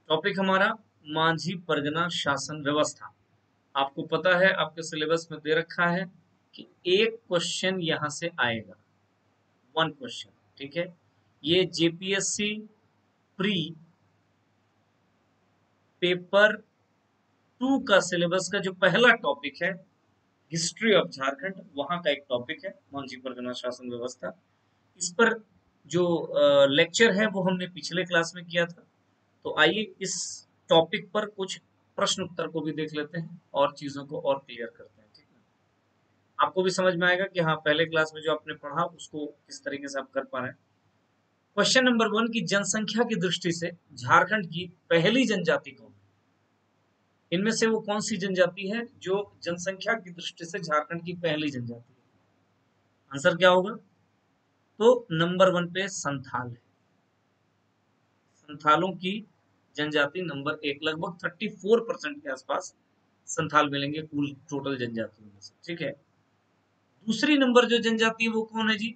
Topic हमारा मांझी परगना शासन व्यवस्था। आपको पता है आपके सिलेबस में दे रखा है कि एक क्वेश्चन यहां से आएगा, वन क्वेश्चन। ठीक है, ये जेपीएससी प्री पेपर 2 का सिलेबस का जो पहला टॉपिक है, हिस्ट्री ऑफ झारखंड, वहां का एक टॉपिक है मांझी परगना शासन व्यवस्था। इस पर जो लेक्चर है वो हमने पिछले क्लास में किया था। तो आइए इस टॉपिक पर कुछ प्रश्न उत्तर को भी देख लेते हैं और चीजों को और क्लियर करते हैं। ठीक है, आपको भी समझ में आएगा कि हाँ, पहले क्लास में जो आपने पढ़ा उसको किस तरीके से आप कर पा रहे हैं। क्वेश्चन नंबर 1 की जनसंख्या की दृष्टि से झारखंड की पहली जनजाति कौन है? इनमें से वो कौन सी जनजाति है जो जनसंख्या की दृष्टि से झारखंड की पहली जनजाति है? आंसर क्या होगा? तो नंबर 1 पे संथाल है। संथालों की जनजाति नंबर 1, लगभग 34% के आसपास संथाल मिलेंगे कुल टोटल जनजातियों में से। ठीक है, दूसरी नंबर जो जनजाति है वो कौन है जी?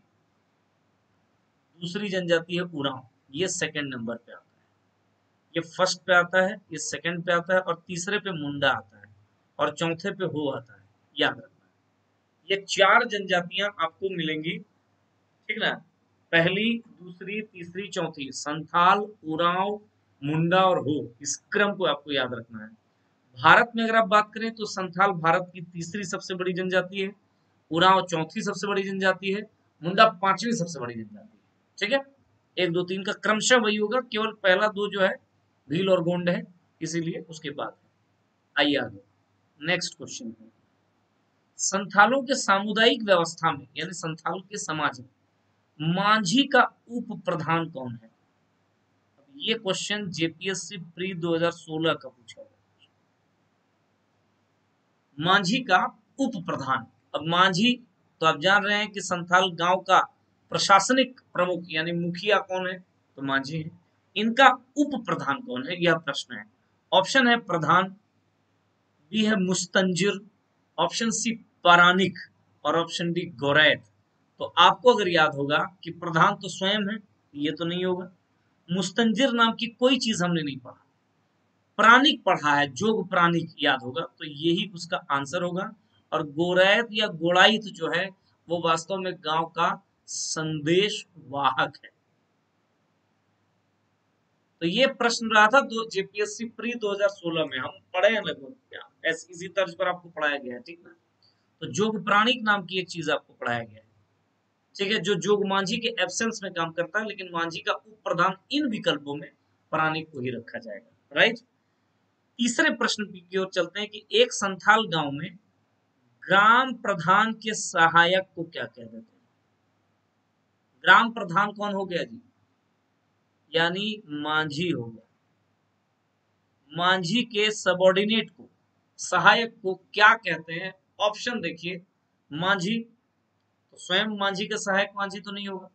दूसरी जनजाति है उरांव। ये सेकंड नंबर पे आता है। ये फर्स्ट पे आता है, ये सेकंड पे आता है और तीसरे पे मुंडा आता है और चौथे पे हो आता है। याद रखना, ये 4 जनजातियां आपको मिलेंगी। ठीक ना? पहली, दूसरी, तीसरी, चौथी, संथाल, उरांव, मुंडा और हो। इस क्रम को आपको याद रखना है। भारत में अगर आप बात करें तो संथाल भारत की तीसरी सबसे बड़ी जनजाति है, उरांव चौथी सबसे बड़ी जनजाति है, मुंडा पांचवी सबसे बड़ी जनजाति है। ठीक है, 1 2 3 का क्रमशः वही होगा, केवल पहला 2 जो है भील और गोंड है, इसीलिए उसके बाद है। आइए आगे, नेक्स्ट क्वेश्चन है, संथालों के सामुदायिक व्यवस्था में यानी संथाल के समाज में मांझी का उप प्रधान कौन है? ये क्वेश्चन जेपीएससी प्री 2016 का पूछा हुआ। मांझी का उप प्रधान, अब मांझी तो आप जान रहे हैं कि संथाल गांव का प्रशासनिक प्रमुख यानी मुखिया कौन है? तो मांझी है। इनका उप प्रधान कौन है, यह प्रश्न है। ऑप्शन है प्रधान, बी है मुस्तंजिर, ऑप्शन सी परानिक और ऑप्शन डी गौरैत। तो आपको अगर याद होगा कि प्रधान तो स्वयं है, ये तो नहीं होगा। मुस्तंजिर नाम की कोई चीज हमने नहीं पढ़ा। प्राणिक पढ़ा है, जोग प्राणिक याद होगा, तो यही उसका आंसर होगा। और गोरैत या गोड़ाइत जो है वो वास्तव में गांव का संदेश वाहक है। तो ये प्रश्न रहा था जेपीएससी प्री 2016 में, हम पढ़े हैं लगभग इसी तर्ज पर आपको पढ़ाया गया है। ठीक ना? तो जोग प्राणिक नाम की एक चीज आपको पढ़ाया गया है। ठीक है, जो जोग मांझी के एब्सेंस में काम करता है, लेकिन मांझी का उप प्रधान इन विकल्पों में प्राणिक को ही रखा जाएगा। राइट, तीसरे प्रश्न की ओर चलते हैं कि एक संथाल गांव में ग्राम प्रधान के सहायक को क्या कह देते हैं? ग्राम प्रधान कौन हो गया जी? यानी मांझी हो गया। मांझी के सबॉर्डिनेट को, सहायक को क्या कहते हैं? ऑप्शन देखिए, मांझी तो स्वयं मांझी का सहायक मांझी तो नहीं होगा।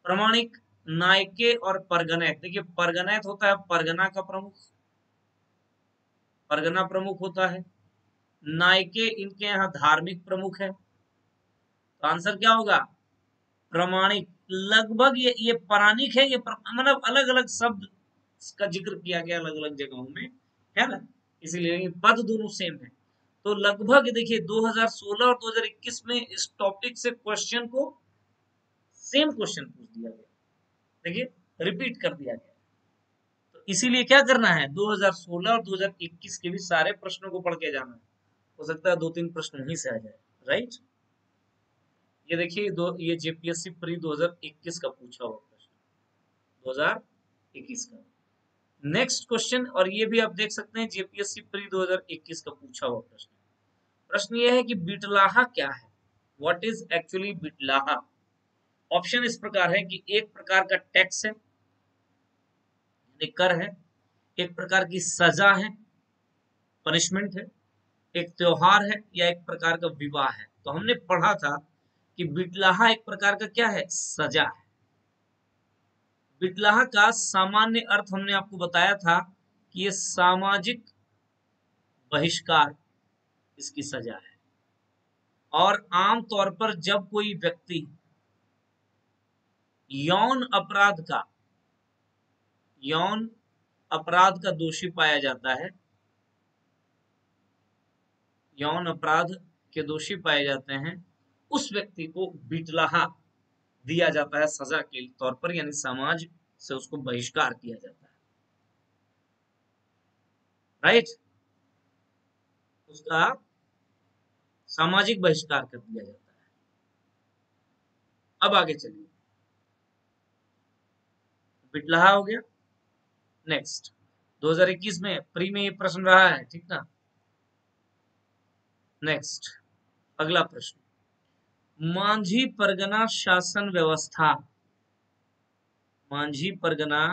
प्रमाणिक, नायके और परगनैत। देखिए, परगनैत होता है परगना का प्रमुख, परगना प्रमुख होता है। नायके इनके यहाँ धार्मिक प्रमुख है। तो आंसर क्या होगा? प्रमाणिक। लगभग ये परानिक है, ये मतलब अलग अलग शब्द का जिक्र किया गया अलग अलग जगहों में, है ना? इसीलिए पद दोनों सेम है। तो लगभग देखिए 2016 और 2021 में इस टॉपिक से क्वेश्चन को सेम क्वेश्चन पूछ दिया गया। देखिए, रिपीट कर दिया गया। तो इसीलिए क्या करना है, 2016 और 2021 के भी सारे प्रश्नों को पढ़ के जाना है। हो सकता है 2 3 प्रश्न वहीं से आ जाए। राइट, ये देखिए ये जेपीएससी प्री 2021 का पूछा हुआ प्रश्न, 2021 का नेक्स्ट क्वेश्चन। और ये भी आप देख सकते हैं जेपीएससी प्री 2021 का पूछा हुआ प्रश्न। प्रश्न ये है कि बिटलाहा क्या है? What is actually Bitlaha? Option इस प्रकार है कि एक प्रकार का टैक्स है, कर है, एक प्रकार की सजा है, पनिशमेंट है, एक त्योहार है, या एक प्रकार का विवाह है। तो हमने पढ़ा था कि बिटलाहा एक प्रकार का क्या है? सजा है। बिटलाहा का सामान्य अर्थ हमने आपको बताया था कि ये सामाजिक बहिष्कार इसकी सजा है। और आम तौर पर जब कोई व्यक्ति यौन अपराध का, यौन अपराध का दोषी पाया जाता है, यौन अपराध के दोषी पाए जाते हैं, उस व्यक्ति को बिटलाहा दिया जाता है सजा के तौर पर, यानी समाज से उसको बहिष्कार किया जाता है, राइट। उसका सामाजिक बहिष्कार कर दिया जाता है। अब आगे चलिए, बिटलाहा हो गया। नेक्स्ट 2021 में प्री में ये प्रश्न रहा है, ठीक ना। नेक्स्ट अगला प्रश्न, मांझी परगना शासन व्यवस्था, मांझी परगना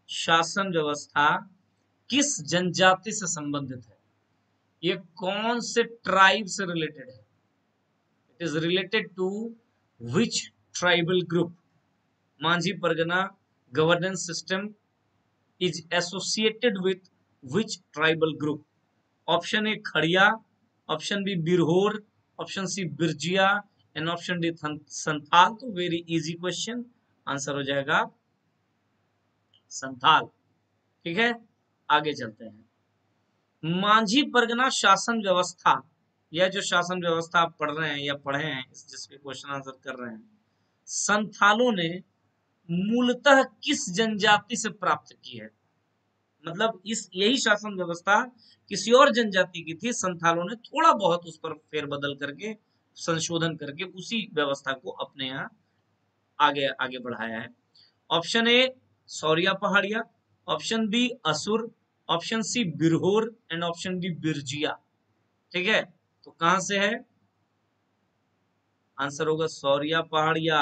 शासन व्यवस्था किस जनजाति से संबंधित है? ये कौन से ट्राइब से रिलेटेड है? It is related to which tribal group? Manjhi Pargana governance system is associated with which tribal group? Option A Kharia, option B Birhor, option C Birjia and option D Santhal. तो वेरी इजी क्वेश्चन, आंसर हो जाएगा संथाल। ठीक है, आगे चलते हैं। मांझी परगना शासन व्यवस्था, यह जो शासन व्यवस्था आप पढ़ रहे हैं या पढ़े हैं, जिसके क्वेश्चन आंसर कर रहे हैं, संथालों ने मूलतः किस जनजाति से प्राप्त की है? मतलब इस यही शासन व्यवस्था किसी और जनजाति की थी, संथालों ने थोड़ा बहुत उस पर फेरबदल करके, संशोधन करके उसी व्यवस्था को अपने यहाँ आगे आगे बढ़ाया है। Option A Sauria Paharia, option B Asur, option C Birhor and option D Birjia. ठीक है, तो कहां से है? आंसर होगा सौरिया पहाड़िया।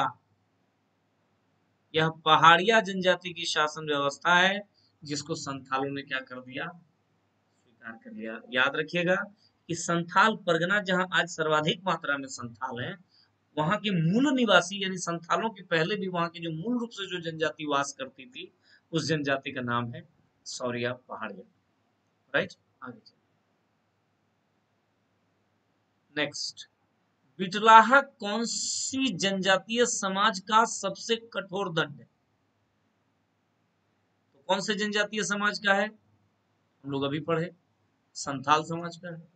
यह पहाड़िया जनजाति की शासन व्यवस्था है, जिसको संथालों ने क्या कर दिया? स्वीकार कर लिया। याद रखिएगा कि संथाल परगना, जहां आज सर्वाधिक मात्रा में संथाल हैं, वहां के मूल निवासी यानी संथालों के पहले भी वहां की जो मूल रूप से जो जनजाति वास करती थी, उस जनजाति का नाम है सौरिया पहाड़िया, राइट। आगे नेक्स्ट, बिटलाहा कौन सी जनजातीय समाज का सबसे कठोर दंड है? तो कौन से जनजातीय समाज का है? हम लोग अभी पढ़े, संथाल समाज का है।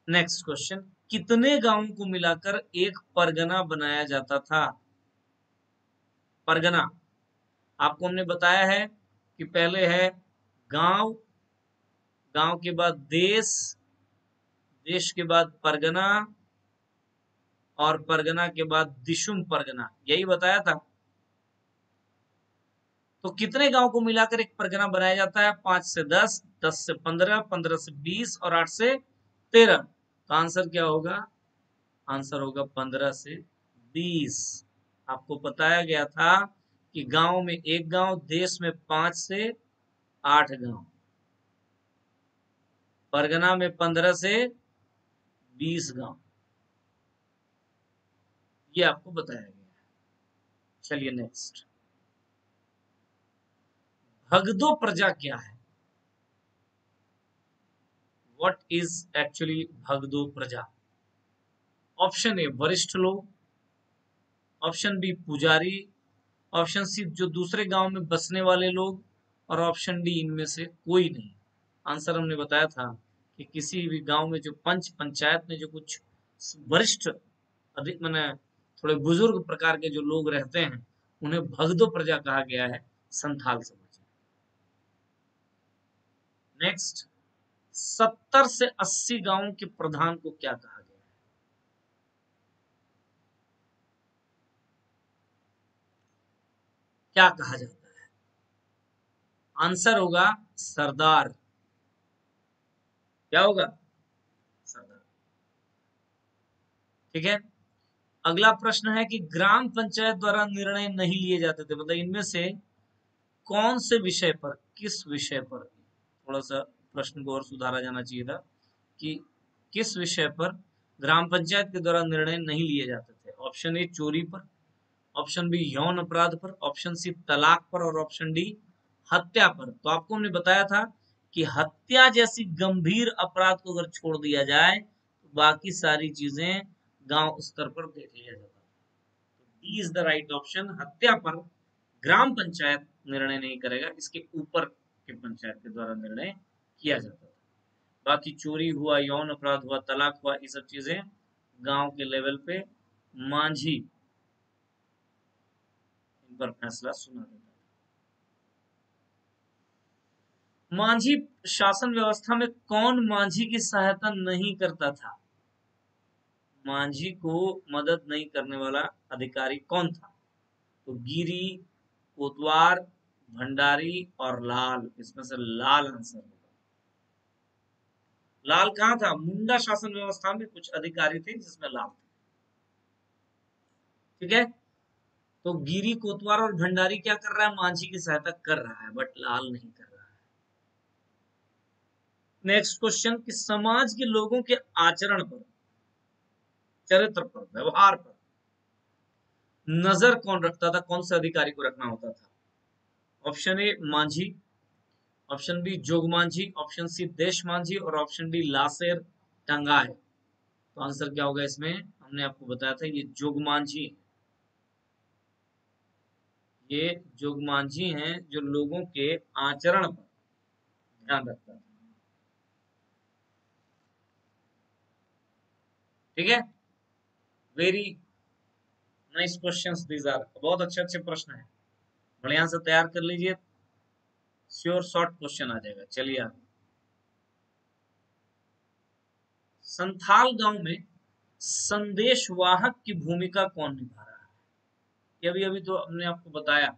नेक्स्ट क्वेश्चन, कितने गांवों को मिलाकर एक परगना बनाया जाता था? परगना आपको हमने बताया है कि पहले है गांव, गांव के बाद देश, देश के बाद परगना, और परगना के बाद दिशुम परगना, यही बताया था। तो कितने गांव को मिलाकर एक परगना बनाया जाता है? 5 से 10, 10 से 15, 15 से 20 और 8 से 13। तो आंसर क्या होगा? आंसर होगा 15 से 20। आपको बताया गया था कि गांव में एक गांव, देश में 5 से 8 गांव, परगना में 15 से 20 गांव, ये आपको बताया गया है। चलिए नेक्स्ट, भगदो प्रजा क्या है? व्हाट इज एक्चुअली भगदो प्रजा? ऑप्शन ए वरिष्ठ लोग, ऑप्शन बी पुजारी, ऑप्शन सी जो दूसरे गांव में बसने वाले लोग, और ऑप्शन डी इनमें से कोई नहीं। आंसर हमने बताया था कि किसी भी गांव में जो पंच पंचायत में जो कुछ वरिष्ठ, अधिक माने थोड़े बुजुर्ग प्रकार के जो लोग रहते हैं, उन्हें भगदो प्रजा कहा गया है, संथाल समाज। नेक्स्ट, 70 से 80 गांवों के प्रधान को क्या कहा गया है? क्या कहा जाता है? आंसर होगा सरदार। क्या होगा? सरदार। ठीक है, अगला प्रश्न है कि ग्राम पंचायत द्वारा निर्णय नहीं लिए जाते थे, मतलब इनमें से कौन से विषय पर, किस विषय पर, थोड़ा सा प्रश्न को और सुधारा जाना चाहिए था कि किस विषय पर ग्राम पंचायत के द्वारा निर्णय नहीं लिए जाते थे? ऑप्शन ए चोरी पर, ऑप्शन बी यौन अपराध पर, ऑप्शन सी तलाक पर, और ऑप्शन डी हत्या पर। तो आपको हमने बताया था कि हत्या जैसी गंभीर अपराध को अगर छोड़ दिया जाए, तो बाकी सारी चीजें गांव स्तर पर देख लिया जाता है। D is the right option, हत्या पर ग्राम पंचायत निर्णय नहीं करेगा, इसके ऊपर के पंचायत के द्वारा निर्णय किया जाता था। बाकी चोरी हुआ, यौन अपराध हुआ, तलाक हुआ, ये सब चीजें गांव के लेवल पे मांझी इन पर फैसला सुना देता था। मांझी शासन व्यवस्था में कौन मांझी की सहायता नहीं करता था? मांझी को मदद नहीं करने वाला अधिकारी कौन था? तो गिरी, कोतवार, भंडारी और लाल, इसमें से लाल आंसर होगा। लाल कहाँ था? मुंडा शासन व्यवस्था में कुछ अधिकारी थे जिसमें लाल थे। ठीक है, तो गिरी, कोतवार और भंडारी क्या कर रहा है? मांझी की सहायता कर रहा है, बट लाल नहीं कर रहा है। नेक्स्ट क्वेश्चन कि समाज के लोगों के आचरण पर, चरित्र पर, व्यवहार पर नजर कौन रखता था? कौन से अधिकारी को रखना होता था? Option A Manjhi, option B Jog Manjhi, option C देश मांझी और ऑप्शन डी लासेर टंगाए। तो आंसर क्या होगा इसमें? हमने आपको बताया था ये जोग मांझी, ये जोग मांझी हैं जो लोगों के आचरण पर ध्यान रखता था। ठीक है, very nice questions these are, बहुत अच्छे अच्छे प्रश्न हैं, बढ़िया से तैयार कर लीजिए, श्योर शॉर्ट क्वेश्चन आ जाएगा। चलिए आगे, संथाल गांव में संदेशवाहक की भूमिका कौन निभा रहा है? ये अभी अभी तो हमने आपको बताया।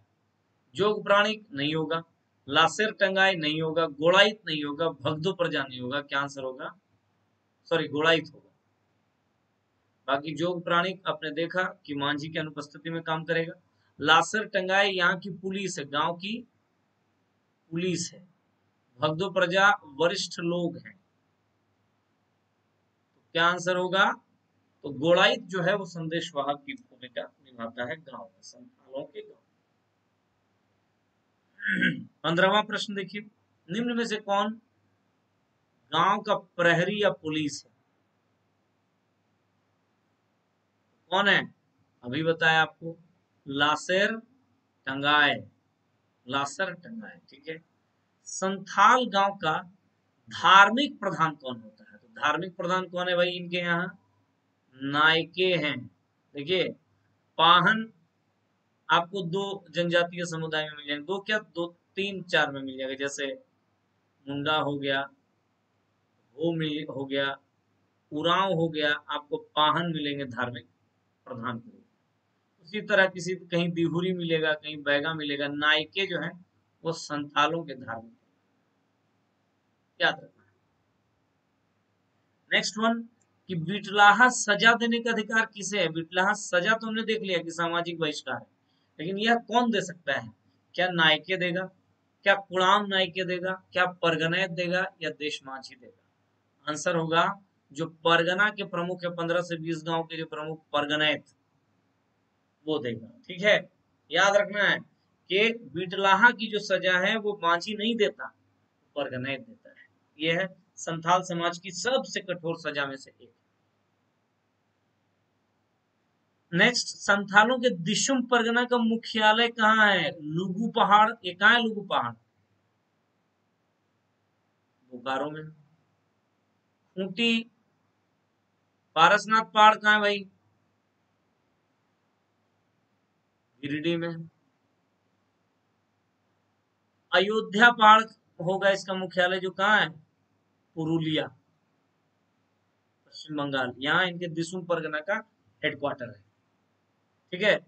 जोग प्राणिक नहीं होगा, लासेर टंगाई नहीं होगा, गोड़ाइत नहीं होगा, भगदो प्रजा नहीं होगा। क्या आंसर होगा? सॉरी, गोड़ाइत होगा। बाकी जोग प्राणिक आपने देखा कि मांझी की अनुपस्थिति में काम करेगा। लासेर टंगाई यहाँ की पुलिस है, गांव की पुलिस है। भगदो प्रजा वरिष्ठ लोग हैं। तो क्या आंसर होगा? तो गोड़ाइत जो है वो संदेशवाहक की भूमिका निभाता है गांव में, संथालों के गांव। 15वां प्रश्न देखिए, निम्न में से कौन गांव का प्रहरी या पुलिस है? कौन है? अभी बताया आपको, लासेर टंगाए, लासर टंगाए। ठीक है, संथाल गांव का धार्मिक प्रधान कौन होता है? तो धार्मिक प्रधान कौन है भाई इनके यहाँ? नायके हैं। देखिए, पाहन आपको दो जनजातीय समुदाय में मिल जाएंगे, दो क्या, दो तीन चार में मिल जाएगा, जैसे मुंडा हो गया, हो गया, उरांव हो गया, आपको पाहन मिलेंगे धार्मिक प्रधान के रूप में। उसी तरह किसी कहीं बिहुरी मिलेगा, कहीं बैगा मिलेगा। नायके जो है वो संथालों के धार्मिक, याद रखना। नेक्स्ट वन कि बिटलाहा सजा देने का अधिकार किसे है? बिटलाहा सजा तो हमने देख लिया कि सामाजिक बहिष्कार है, लेकिन यह कौन दे सकता है? क्या नायके देगा, क्या कुड़ाम नायके देगा, क्या परगनैत देगा या देशमांझी देगा? आंसर होगा जो परगना के प्रमुख है, 15 से 20 गांव के जो प्रमुख परगनैत, वो देगा। ठीक है, याद रखना है कि बिटलाहा की जो सजा है वो मांझी नहीं देता, परगनैत देता है। यह है संथाल समाज की सबसे कठोर सजा में से एक। नेक्स्ट, संथालों के दिशुम परगना का मुख्यालय कहाँ है? लुगु पहाड़। ये कहाँ है लुगु पहाड़? बोकारो में। खूंटी पारसनाथ पहाड़ कहाँ है भाई? गिरिडीह में। अयोध्या पहाड़ होगा इसका मुख्यालय, जो कहाँ है? पुरुलिया, पश्चिम बंगाल। यहाँ इनके दिसुम परगना का हेडक्वार्टर है। ठीक है,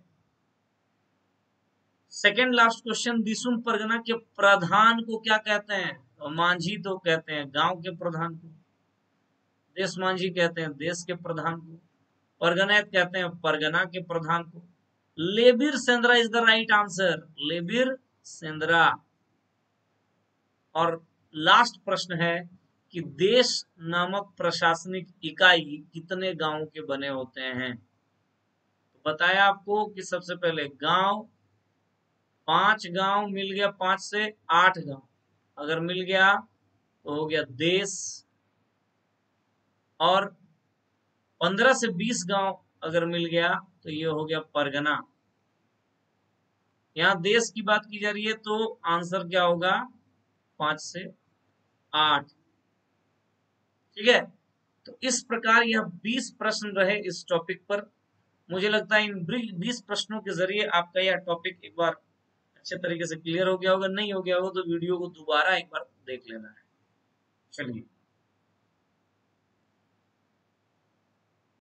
सेकेंड लास्ट क्वेश्चन, दिसुम परगना के प्रधान को क्या कहते हैं? मांझी तो कहते हैं गांव के प्रधान को, देश मांझी कहते हैं देश के प्रधान को, परगनैत कहते हैं परगना के प्रधान को। Lebir Sendra is the right answer, Lebir Sendra. और लास्ट प्रश्न है कि देश नामक प्रशासनिक इकाई कितने गांवों के बने होते हैं? तो बताया आपको कि सबसे पहले गांव, 5 गांव मिल गया, 5 से 8 गांव अगर मिल गया तो हो गया देश, और 15 से 20 गांव अगर मिल गया तो ये हो गया परगना। यहाँ देश की बात की जा रही है तो आंसर क्या होगा 5 से 8। ठीक है, तो इस प्रकार यह 20 प्रश्न रहे इस टॉपिक पर। मुझे लगता है इन 20 प्रश्नों के जरिए आपका यह टॉपिक एक बार अच्छे तरीके से क्लियर हो गया होगा। नहीं हो गया होगा तो वीडियो को दोबारा एक बार देख लेना है। चलिए।